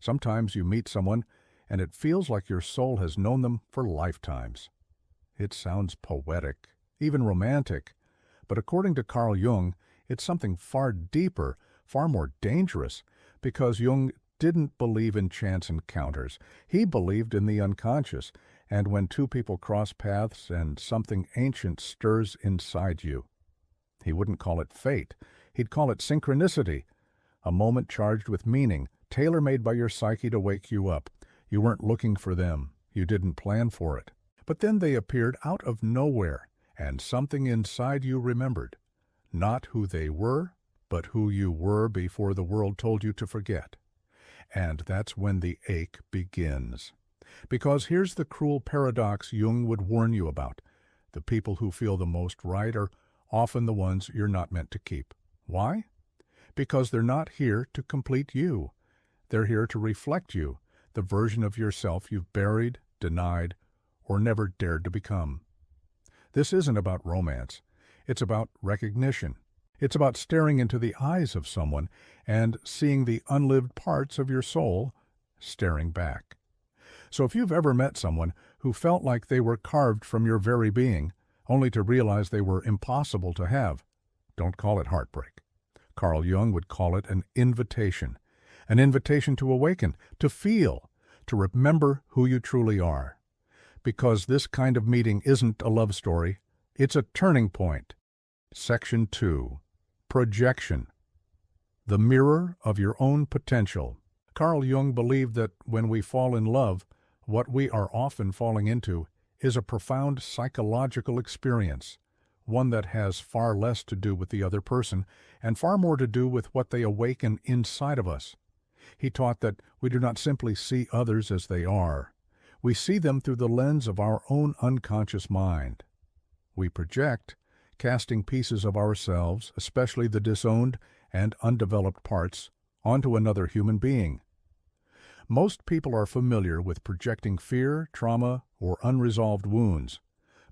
Sometimes you meet someone, and it feels like your soul has known them for lifetimes. It sounds poetic, even romantic, but according to Carl Jung, it's something far deeper, far more dangerous, because Jung didn't believe in chance encounters. He believed in the unconscious, and when two people cross paths and something ancient stirs inside you. He wouldn't call it fate. He'd call it synchronicity, a moment charged with meaning, tailor-made by your psyche to wake you up. You weren't looking for them. You didn't plan for it. But then they appeared out of nowhere, and something inside you remembered. Not who they were, but who you were before the world told you to forget. And that's when the ache begins. Because here's the cruel paradox Jung would warn you about. The people who feel the most right are often the ones you're not meant to keep. Why? Because they're not here to complete you. They're here to reflect you, the version of yourself you've buried, denied, or never dared to become. This isn't about romance. It's about recognition. It's about staring into the eyes of someone and seeing the unlived parts of your soul staring back. So if you've ever met someone who felt like they were carved from your very being, only to realize they were impossible to have, don't call it heartbreak. Carl Jung would call it an invitation to awaken, to feel, to remember who you truly are. Because this kind of meeting isn't a love story, it's a turning point. Section 2. Projection. The mirror of your own potential. Carl Jung believed that when we fall in love, what we are often falling into is a profound psychological experience, one that has far less to do with the other person and far more to do with what they awaken inside of us. He taught that we do not simply see others as they are. We see them through the lens of our own unconscious mind. We project, casting pieces of ourselves, especially the disowned and undeveloped parts, onto another human being. Most people are familiar with projecting fear, trauma, or unresolved wounds,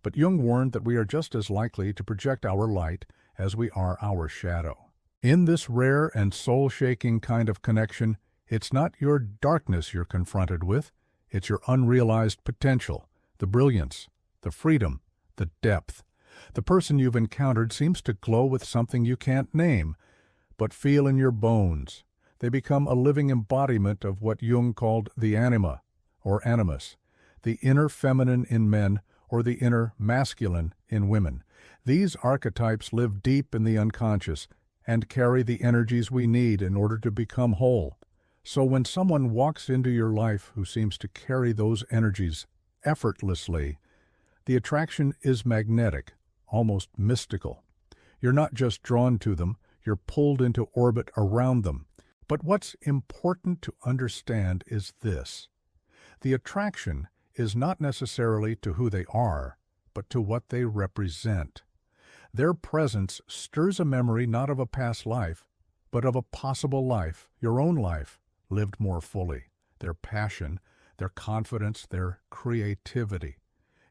but Jung warned that we are just as likely to project our light as we are our shadow. In this rare and soul-shaking kind of connection, it's not your darkness you're confronted with, it's your unrealized potential, the brilliance, the freedom, the depth. The person you've encountered seems to glow with something you can't name, but feel in your bones. They become a living embodiment of what Jung called the anima, or animus, the inner feminine in men, or the inner masculine in women. These archetypes live deep in the unconscious and carry the energies we need in order to become whole. So when someone walks into your life who seems to carry those energies effortlessly, the attraction is magnetic, almost mystical. You're not just drawn to them, you're pulled into orbit around them. But what's important to understand is this. The attraction is not necessarily to who they are, but to what they represent. Their presence stirs a memory not of a past life, but of a possible life, your own life, lived more fully. Their passion, their confidence, their creativity.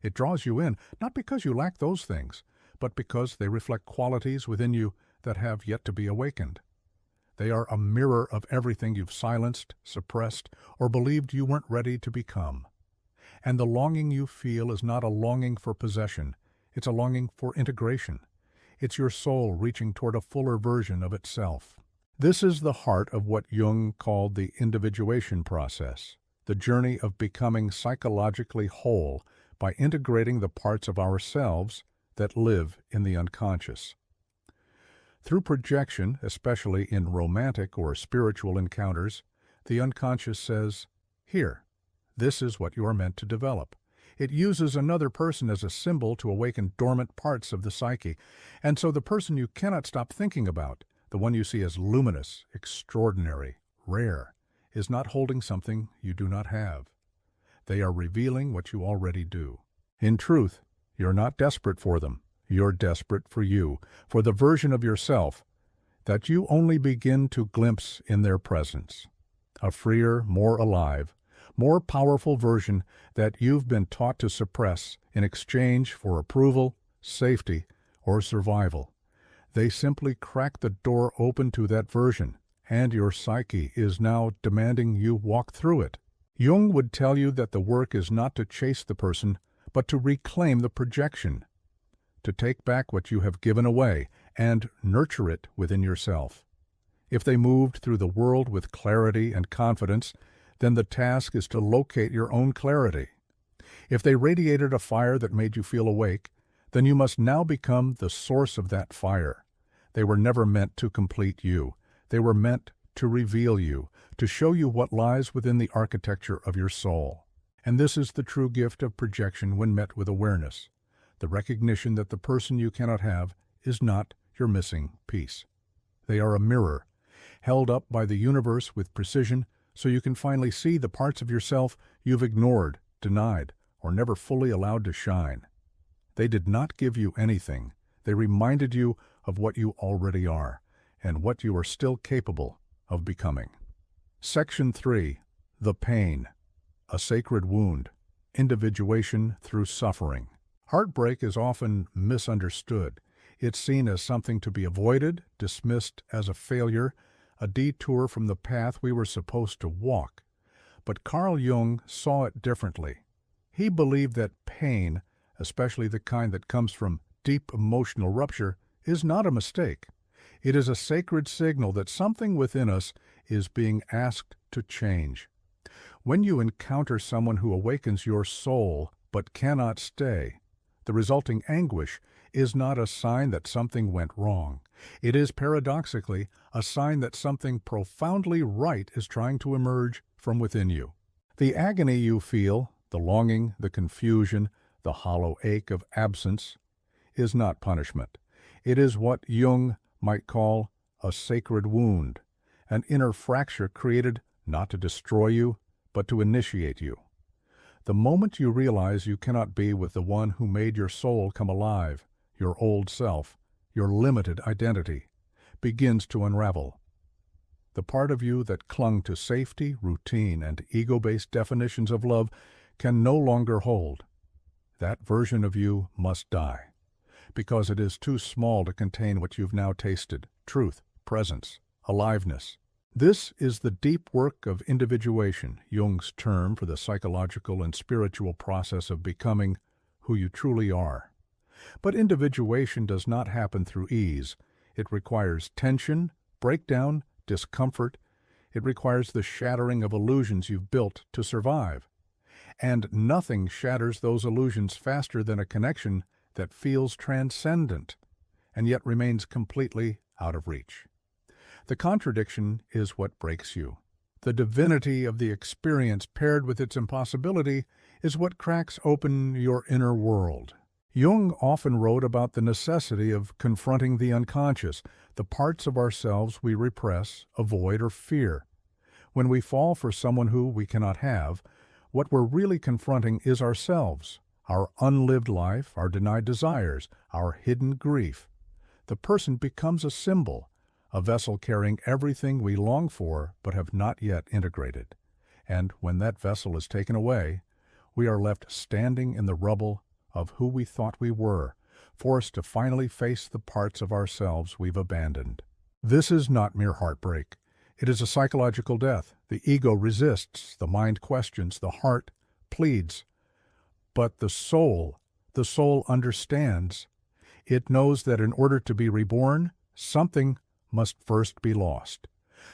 It draws you in, not because you lack those things, but because they reflect qualities within you that have yet to be awakened. They are a mirror of everything you've silenced, suppressed, or believed you weren't ready to become. And the longing you feel is not a longing for possession, it's a longing for integration. It's your soul reaching toward a fuller version of itself. This is the heart of what Jung called the individuation process, the journey of becoming psychologically whole by integrating the parts of ourselves that live in the unconscious. Through projection, especially in romantic or spiritual encounters, the unconscious says, "Here, this is what you are meant to develop." It uses another person as a symbol to awaken dormant parts of the psyche, and so the person you cannot stop thinking about, the one you see as luminous, extraordinary, rare, is not holding something you do not have. They are revealing what you already do. In truth, you're not desperate for them. You're desperate for you, for the version of yourself that you only begin to glimpse in their presence. A freer, more alive, more powerful version that you've been taught to suppress in exchange for approval, safety, or survival. They simply crack the door open to that version, and your psyche is now demanding you walk through it. Jung would tell you that the work is not to chase the person, but to reclaim the projection, to take back what you have given away and nurture it within yourself. If they moved through the world with clarity and confidence, then the task is to locate your own clarity. If they radiated a fire that made you feel awake, then you must now become the source of that fire. They were never meant to complete you. They were meant to reveal you, to show you what lies within the architecture of your soul. And this is the true gift of projection when met with awareness, the recognition that the person you cannot have is not your missing piece. They are a mirror, held up by the universe with precision so you can finally see the parts of yourself you've ignored, denied, or never fully allowed to shine. They did not give you anything. They reminded you of what you already are and what you are still capable of becoming. Section 3. The Pain. A Sacred Wound. Individuation through Suffering. Heartbreak is often misunderstood. It's seen as something to be avoided, dismissed as a failure, a detour from the path we were supposed to walk. But Carl Jung saw it differently. He believed that pain, especially the kind that comes from deep emotional rupture, is not a mistake. It is a sacred signal that something within us is being asked to change. When you encounter someone who awakens your soul but cannot stay, the resulting anguish is not a sign that something went wrong. It is paradoxically a sign that something profoundly right is trying to emerge from within you. The agony you feel, the longing, the confusion, the hollow ache of absence, is not punishment. It is what Jung might call a sacred wound, an inner fracture created not to destroy you, but to initiate you. The moment you realize you cannot be with the one who made your soul come alive, your old self, your limited identity, begins to unravel. The part of you that clung to safety, routine, and ego-based definitions of love can no longer hold. That version of you must die, because it is too small to contain what you've now tasted: truth, presence, aliveness. This is the deep work of individuation, Jung's term for the psychological and spiritual process of becoming who you truly are. But individuation does not happen through ease. It requires tension, breakdown, discomfort. It requires the shattering of illusions you've built to survive. And nothing shatters those illusions faster than a connection that feels transcendent and yet remains completely out of reach. The contradiction is what breaks you. The divinity of the experience paired with its impossibility is what cracks open your inner world. Jung often wrote about the necessity of confronting the unconscious, the parts of ourselves we repress, avoid, or fear. When we fall for someone who we cannot have, what we're really confronting is ourselves, our unlived life, our denied desires, our hidden grief. The person becomes a symbol, a vessel carrying everything we long for but have not yet integrated. And when that vessel is taken away, we are left standing in the rubble of who we thought we were, forced to finally face the parts of ourselves we've abandoned. This is not mere heartbreak. It is a psychological death. The ego resists, the mind questions, the heart pleads. But the soul understands. It knows that in order to be reborn, something must first be lost.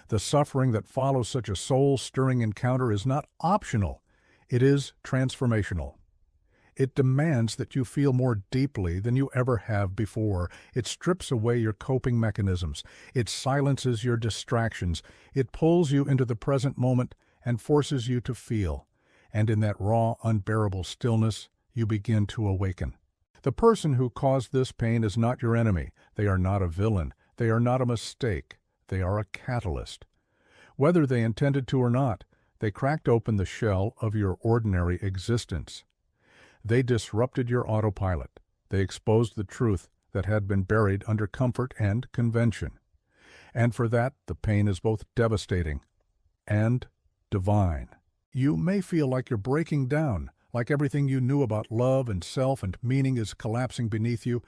The suffering that follows such a soul-stirring encounter is not optional. It is transformational. It demands that you feel more deeply than you ever have before. It strips away your coping mechanisms. It silences your distractions. It pulls you into the present moment and forces you to feel. And in that raw, unbearable stillness, you begin to awaken. The person who caused this pain is not your enemy. They are not a villain. They are not a mistake. They are a catalyst. Whether they intended to or not, they cracked open the shell of your ordinary existence. They disrupted your autopilot. They exposed the truth that had been buried under comfort and convention. And for that, the pain is both devastating and divine. You may feel like you're breaking down, like everything you knew about love and self and meaning is collapsing beneath you.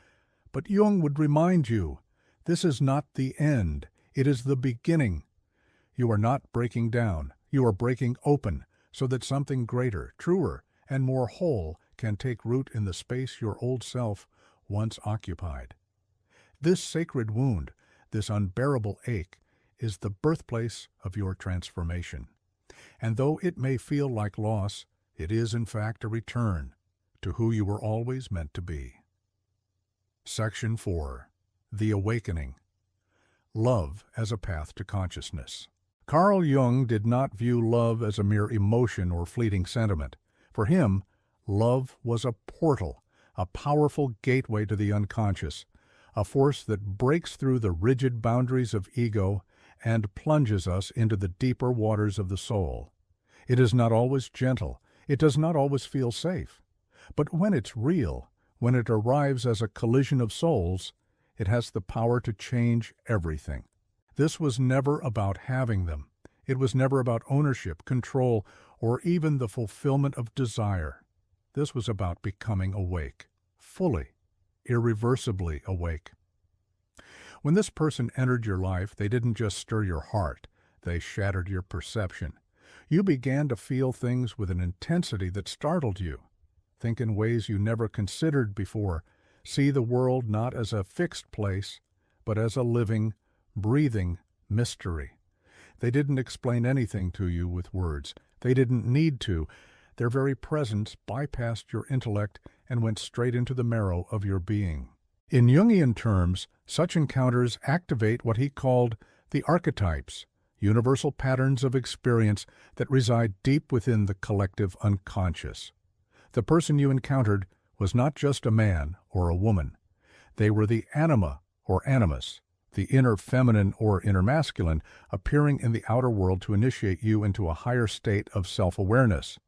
But Jung would remind you, this is not the end. It is the beginning. You are not breaking down. You are breaking open so that something greater, truer, and more whole can take root in the space your old self once occupied. This sacred wound, this unbearable ache, is the birthplace of your transformation. And though it may feel like loss, it is in fact a return to who you were always meant to be. Section 4. The Awakening. Love as a path to consciousness. Carl Jung did not view love as a mere emotion or fleeting sentiment. For him, love was a portal, a powerful gateway to the unconscious, a force that breaks through the rigid boundaries of ego and plunges us into the deeper waters of the soul. It is not always gentle. It does not always feel safe. But when it's real, when it arrives as a collision of souls, it has the power to change everything. This was never about having them. It was never about ownership, control, or even the fulfillment of desire. This was about becoming awake, fully, irreversibly awake. When this person entered your life, they didn't just stir your heart, they shattered your perception. You began to feel things with an intensity that startled you. Think in ways you never considered before. See the world not as a fixed place, but as a living, breathing mystery. They didn't explain anything to you with words. They didn't need to. Their very presence bypassed your intellect and went straight into the marrow of your being. In Jungian terms, such encounters activate what he called the archetypes, universal patterns of experience that reside deep within the collective unconscious. The person you encountered was not just a man or a woman. They were the anima or animus, the inner feminine or inner masculine, appearing in the outer world to initiate you into a higher state of self-awareness.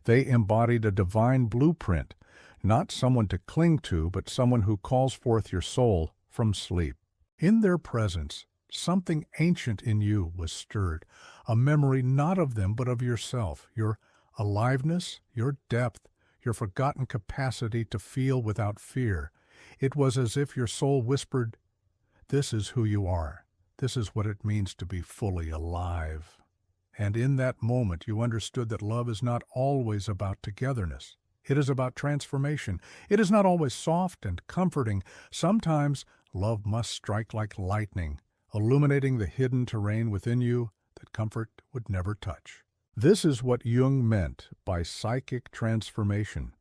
They embodied a divine blueprint, not someone to cling to, but someone who calls forth your soul from sleep. In their presence, something ancient in you was stirred, a memory not of them but of yourself, your aliveness, your depth, your forgotten capacity to feel without fear. It was as if your soul whispered, "This is who you are. This is what it means to be fully alive." And in that moment you understood that love is not always about togetherness. It is about transformation. It is not always soft and comforting. Sometimes love must strike like lightning, illuminating the hidden terrain within you that comfort would never touch. This is what Jung meant by psychic transformation.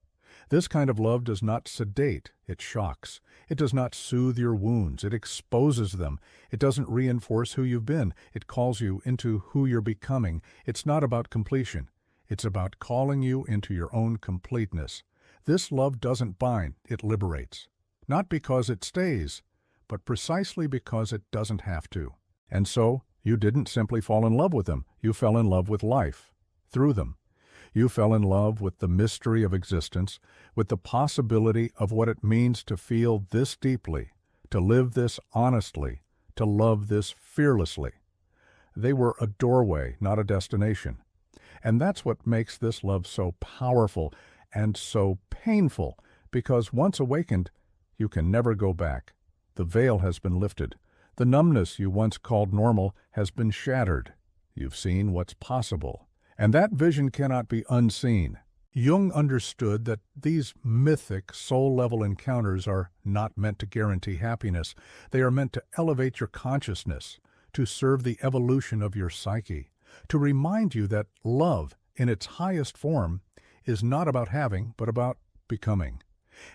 This kind of love does not sedate, it shocks. It does not soothe your wounds, it exposes them. It doesn't reinforce who you've been, it calls you into who you're becoming. It's not about completion. It's about calling you into your own completeness. This love doesn't bind, it liberates. Not because it stays, but precisely because it doesn't have to. And so, you didn't simply fall in love with them. You fell in love with life, through them. You fell in love with the mystery of existence, with the possibility of what it means to feel this deeply, to live this honestly, to love this fearlessly. They were a doorway, not a destination. And that's what makes this love so powerful and so painful, because once awakened, you can never go back. The veil has been lifted. The numbness you once called normal has been shattered. You've seen what's possible. And that vision cannot be unseen. Jung understood that these mythic, soul-level encounters are not meant to guarantee happiness. They are meant to elevate your consciousness, to serve the evolution of your psyche, to remind you that love, in its highest form, is not about having, but about becoming,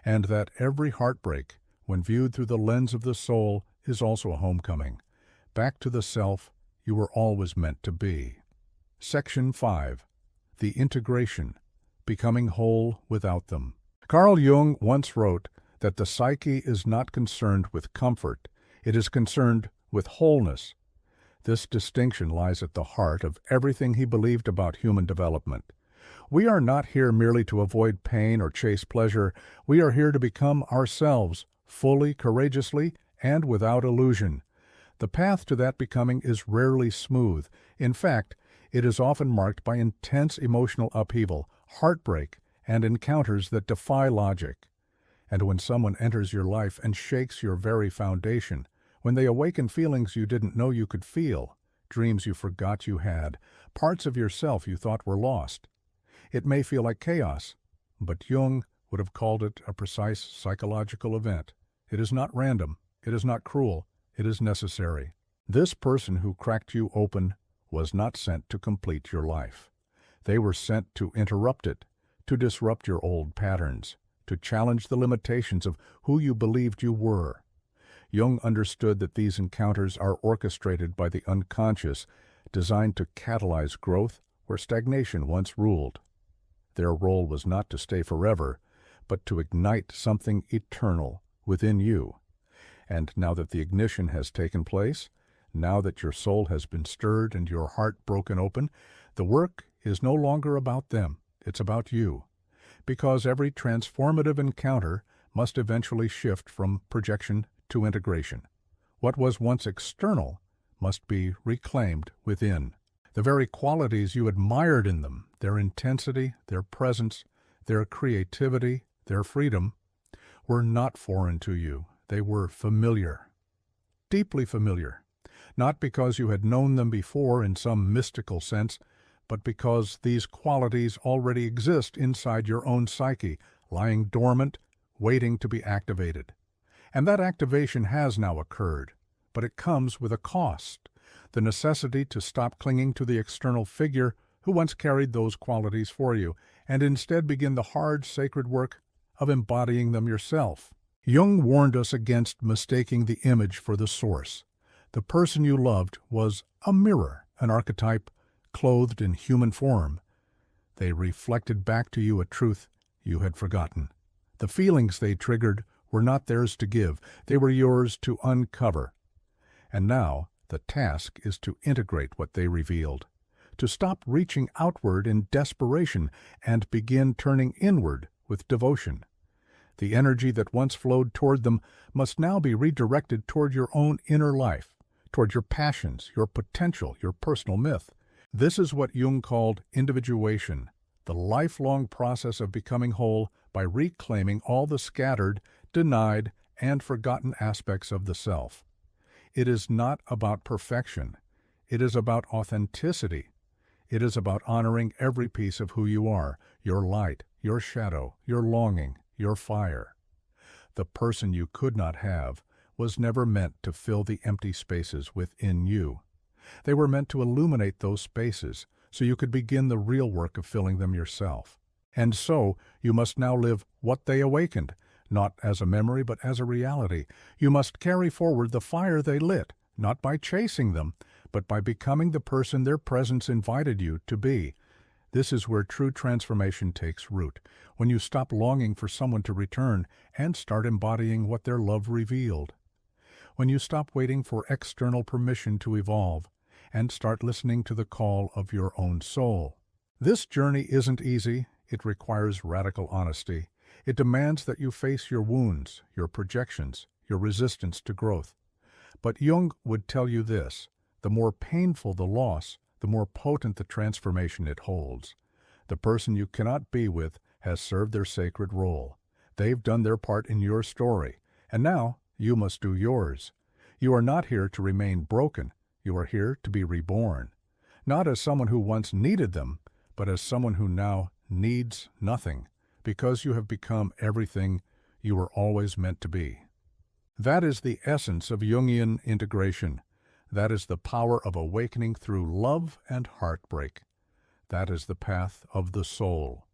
and that every heartbreak, when viewed through the lens of the soul, is also a homecoming, back to the self you were always meant to be. Section 5. The Integration, Becoming Whole Without Them. Carl Jung once wrote that the psyche is not concerned with comfort, it is concerned with wholeness. This distinction lies at the heart of everything he believed about human development. We are not here merely to avoid pain or chase pleasure. We are here to become ourselves, fully, courageously, and without illusion. The path to that becoming is rarely smooth. In fact, it is often marked by intense emotional upheaval, heartbreak, and encounters that defy logic. And when someone enters your life and shakes your very foundation, when they awaken feelings you didn't know you could feel, dreams you forgot you had, parts of yourself you thought were lost. It may feel like chaos, but Jung would have called it a precise psychological event. It is not random, it is not cruel, it is necessary. This person who cracked you open was not sent to complete your life. They were sent to interrupt it, to disrupt your old patterns, to challenge the limitations of who you believed you were. Jung understood that these encounters are orchestrated by the unconscious, designed to catalyze growth where stagnation once ruled. Their role was not to stay forever, but to ignite something eternal within you. And now that the ignition has taken place, now that your soul has been stirred and your heart broken open, the work is no longer about them, it's about you. Because every transformative encounter must eventually shift from projection to integration. What was once external must be reclaimed within. The very qualities you admired in them, their intensity, their presence, their creativity, their freedom, were not foreign to you. They were familiar, deeply familiar, not because you had known them before in some mystical sense, but because these qualities already exist inside your own psyche, lying dormant, waiting to be activated. And that activation has now occurred, but it comes with a cost, the necessity to stop clinging to the external figure who once carried those qualities for you, and instead begin the hard, sacred work of embodying them yourself. Jung warned us against mistaking the image for the source. The person you loved was a mirror, an archetype clothed in human form. They reflected back to you a truth you had forgotten. The feelings they triggered were not theirs to give, they were yours to uncover. And now the task is to integrate what they revealed, to stop reaching outward in desperation and begin turning inward with devotion. The energy that once flowed toward them must now be redirected toward your own inner life, toward your passions, your potential, your personal myth. This is what Jung called individuation, the lifelong process of becoming whole by reclaiming all the scattered, denied, and forgotten aspects of the self. It is not about perfection. It is about authenticity. It is about honoring every piece of who you are, your light, your shadow, your longing, your fire. The person you could not have was never meant to fill the empty spaces within you. They were meant to illuminate those spaces so you could begin the real work of filling them yourself. And so you must now live what they awakened, not as a memory but as a reality. You must carry forward the fire they lit, not by chasing them, but by becoming the person their presence invited you to be. This is where true transformation takes root, when you stop longing for someone to return and start embodying what their love revealed. When you stop waiting for external permission to evolve and start listening to the call of your own soul. This journey isn't easy. It requires radical honesty. It demands that you face your wounds, your projections, your resistance to growth. But Jung would tell you this: the more painful the loss, the more potent the transformation it holds. The person you cannot be with has served their sacred role. They've done their part in your story, and now you must do yours. You are not here to remain broken. You are here to be reborn, not as someone who once needed them, but as someone who now needs nothing, because you have become everything you were always meant to be. That is the essence of Jungian integration. That is the power of awakening through love and heartbreak. That is the path of the soul.